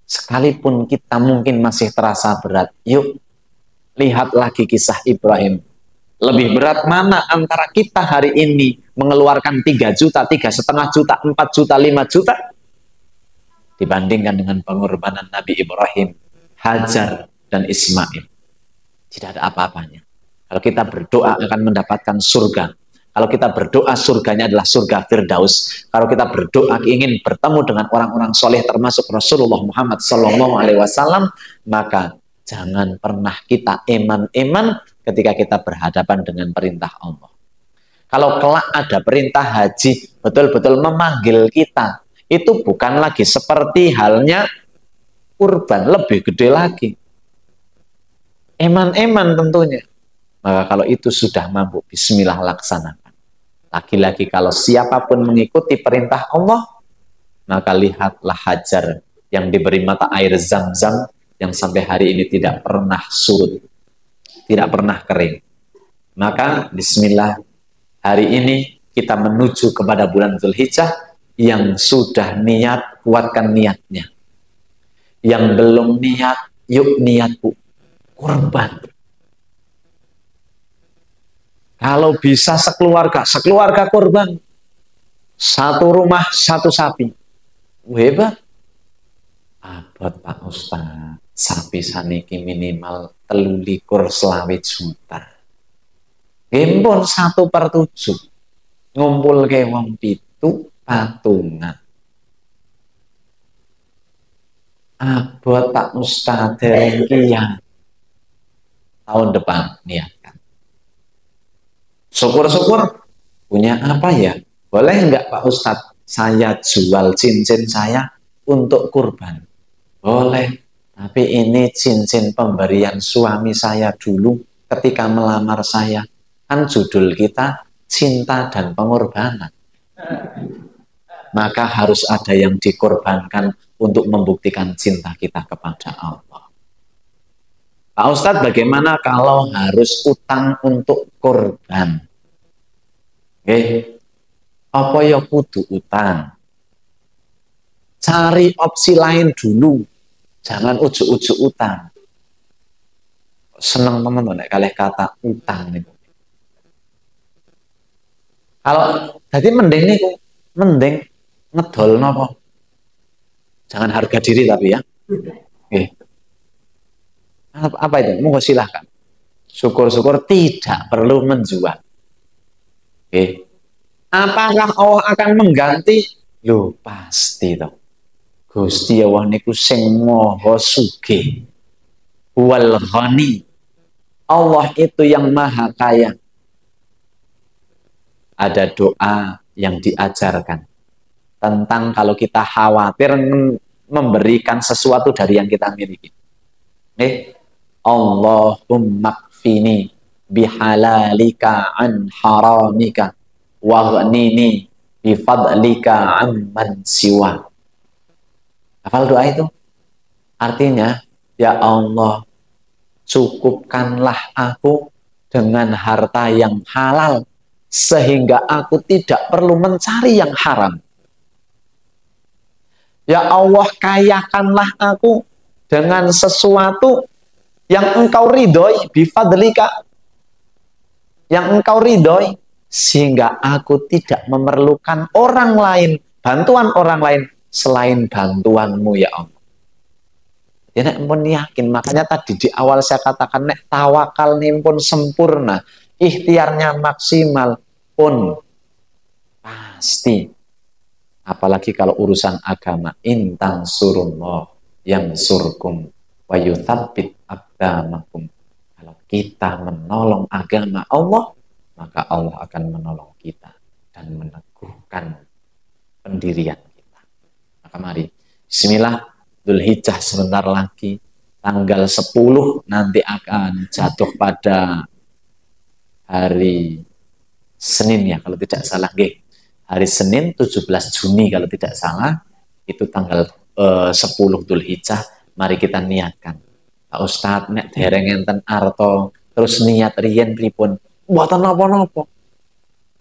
sekalipun kita mungkin masih terasa berat, yuk lihat lagi kisah Ibrahim. Lebih berat mana antara kita hari ini mengeluarkan 3 juta, 3,5 juta, 4 juta, 5 juta dibandingkan dengan pengorbanan Nabi Ibrahim, Hajar, dan Ismail. Tidak ada apa-apanya. Kalau kita berdoa akan mendapatkan surga. Kalau kita berdoa surganya adalah surga Firdaus. Kalau kita berdoa ingin bertemu dengan orang-orang soleh termasuk Rasulullah Muhammad SAW, maka jangan pernah kita eman-eman ketika kita berhadapan dengan perintah Allah. Kalau kelak ada perintah haji betul-betul memanggil kita, itu bukan lagi seperti halnya kurban, lebih gede lagi. Eman-eman tentunya. Maka kalau itu sudah mampu, bismillah laksanakan. Lagi-lagi kalau siapapun mengikuti perintah Allah, maka lihatlah Hajar yang diberi mata air Zam-Zam yang sampai hari ini tidak pernah surut, tidak pernah kering. Maka bismillah, hari ini kita menuju kepada bulan Dzulhijjah. Yang sudah niat, kuatkan niatnya. Yang belum niat, yuk niatku kurban. Kalau bisa sekeluarga kurban. 1 rumah 1 sapi. Hebat. Abot Pak Ustaz, sapi saniki minimal 23,20 juta. Gempon 1/7. Ngumpul ke wong 7 patungan. Abot Pak Ustaz dereng kian. Tahun depan niatkan. Syukur-syukur punya apa ya? Boleh enggak Pak Ustadz saya jual cincin saya untuk kurban? Boleh, tapi ini cincin pemberian suami saya dulu ketika melamar saya. Kan judul kita cinta dan pengorbanan. Maka harus ada yang dikorbankan untuk membuktikan cinta kita kepada Allah. Pak Ustadz, bagaimana kalau harus utang untuk korban? Apa ya kudu utang? Cari opsi lain dulu. Jangan ujuk-ujuk utang. Seneng teman-teman kalih kata utang itu. Kalau tadi mending ngedol nopo. Jangan harga diri tapi ya. Apa itu? Monggo silahkan. Syukur-syukur tidak perlu menjual. Apakah Allah akan mengganti? Loh pasti toh. Gusti Allah niku sing maha sugih. Wal ghani. Allah itu yang maha kaya. Ada doa yang diajarkan tentang kalau kita khawatir memberikan sesuatu dari yang kita miliki. Allahumma kfini bihalalika an haramika waghnini bifadlika amman siwa. Hafal doa itu? Artinya, ya Allah, cukupkanlah aku dengan harta yang halal sehingga aku tidak perlu mencari yang haram. Ya Allah, kayakanlah aku dengan sesuatu yang engkau ridhoi, bifadlika, yang engkau ridhoi, sehingga aku tidak memerlukan orang lain, bantuan orang lain selain bantuanmu ya Allah. Ya nek pun yakin, makanya tadi di awal saya katakan nek tawakal nih pun sempurna, ikhtiarnya maksimal pun pasti. Apalagi kalau urusan agama, intang surullah yang surkum wa yuthabbit aqdamakum. Kalau kita menolong agama Allah, maka Allah akan menolong kita dan meneguhkan pendirian kita. Maka mari, bismillah. Dzulhijjah sebentar lagi, tanggal 10 nanti akan jatuh pada hari Senin ya kalau tidak salah. Hari Senin 17 Juni kalau tidak salah, itu tanggal 10 Dzulhijjah. Mari kita niatkan. Pak Ustadz nek dereng enten arto terus niat riyen pripun? Mboten napa-napa.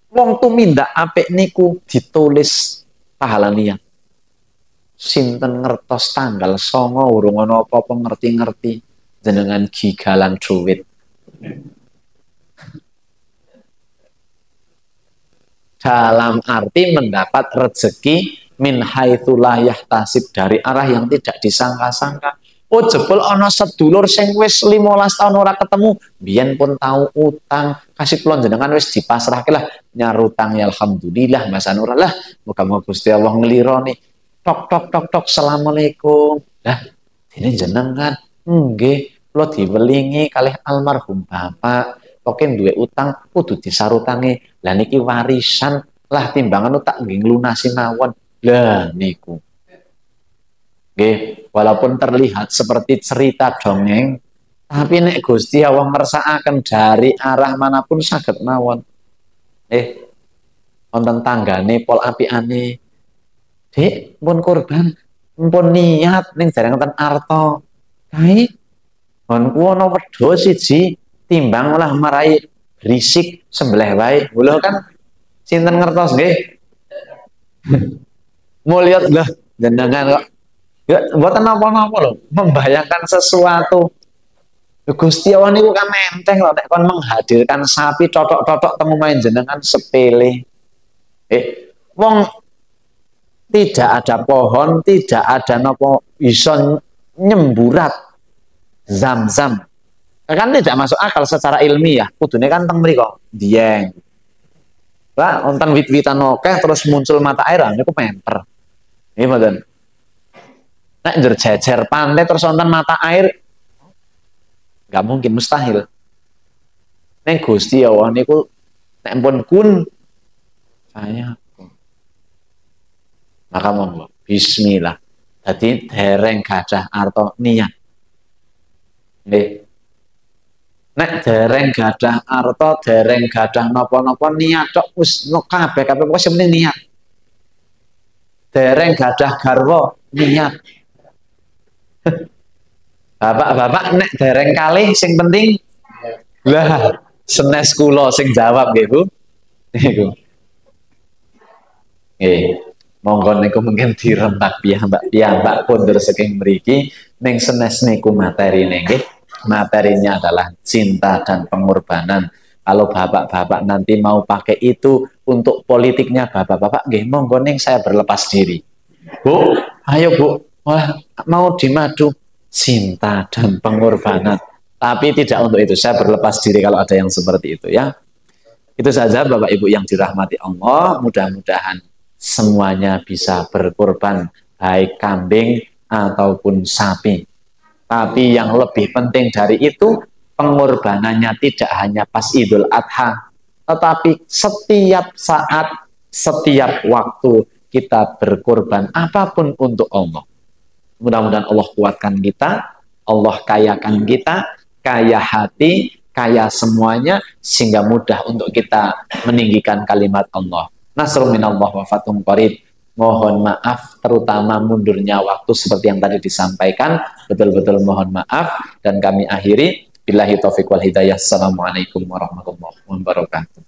Wong tumindak apik niku ditulis pahala niat. Sinten ngertos tanggal 9 urung ana apa-apa ngerti-ngerti jenengan gigalan duit. Dalam arti mendapat rezeki min haitsu la yahtasib, dari arah yang tidak disangka-sangka. Oh jebul ana sedulur sing wis 15 tahun ora ketemu, biyen pun tahu utang, kasih kula jenengan wis dipasrahke lah nyarutang ya alhamdulillah Mas Anur lah, muga-muga Gusti Allah nglironi. Tok tok tok tok assalamualaikum. Lah ini jenengan nggih kula diwelingi kalih almarhum bapak pokoke duwe utang kudu disarutangi. Lah niki warisan lah timbangan tak nggih nglunasi mawon. Lah niku nggih walaupun terlihat seperti cerita dongeng, tapi nek Gusti Allah ngersakaken dari arah manapun saged mawon. Wonten tanggane pol apiane Dek, pun korban, pun niat ning jarang ten arto. Kae kon ku ana wedha siji timbang lah marai berisik sembelih wae. Lho kan sinten ngertos nggih? Mulyat lah jenengan kok. Ya mboten napa-napa lho, membayangkan sesuatu. Gusti Allah niku kan enteng lho nek kon menghadirkan sapi totok-totok temu main jenengan sepele. Wong tidak ada pohon, tidak ada nopo iso nyemburat zam-zam. Kan tidak masuk akal secara ilmiah. Kudune kan teng mriko dieng. Lah wonten wit-witan akeh terus muncul mata air niku memper. Nggih mboten. Nek njur jejer pantai terus wonten mata air nggak mungkin, mustahil. Nek Gusti Allah niku nek pun kun saya maka monggo bismillah. Dadi dereng gadah arto niat. Nggih. Nek dereng gadah arto, dereng gadah napa-napa niat tok wis kabeh wis muni niat. Dereng gadah garwa niat. Bapak-bapak nek dereng kalih sing penting lah senes kula sing jawab nggih Bu. Niku. Nggih. Monggo niku mungkin dirembak piyambak kondur saking mriki ning senes niku materine nggih. Materinya adalah cinta dan pengorbanan. Kalau bapak-bapak nanti mau pakai itu untuk politiknya bapak-bapak nggih monggo ning saya berlepas diri. Bu, ayo Bu. Wah, mau dimadu cinta dan pengorbanan. Tapi tidak untuk itu. Saya berlepas diri kalau ada yang seperti itu ya. Itu saja Bapak Ibu yang dirahmati Allah, mudah-mudahan semuanya bisa berkorban, baik kambing ataupun sapi. Tapi yang lebih penting dari itu, pengorbanannya tidak hanya pas Idul Adha, tetapi setiap saat, setiap waktu kita berkorban apapun untuk Allah. Mudah-mudahan Allah kuatkan kita, Allah kayakan kita, kaya hati, kaya semuanya, sehingga mudah untuk kita meninggikan kalimat Allah. Nasrun minallah wa fathun qarib. Mohon maaf terutama mundurnya waktu seperti yang tadi disampaikan, betul-betul mohon maaf, dan kami akhiri billahi taufiq wal hidayah. Assalamualaikum warahmatullahi wabarakatuh.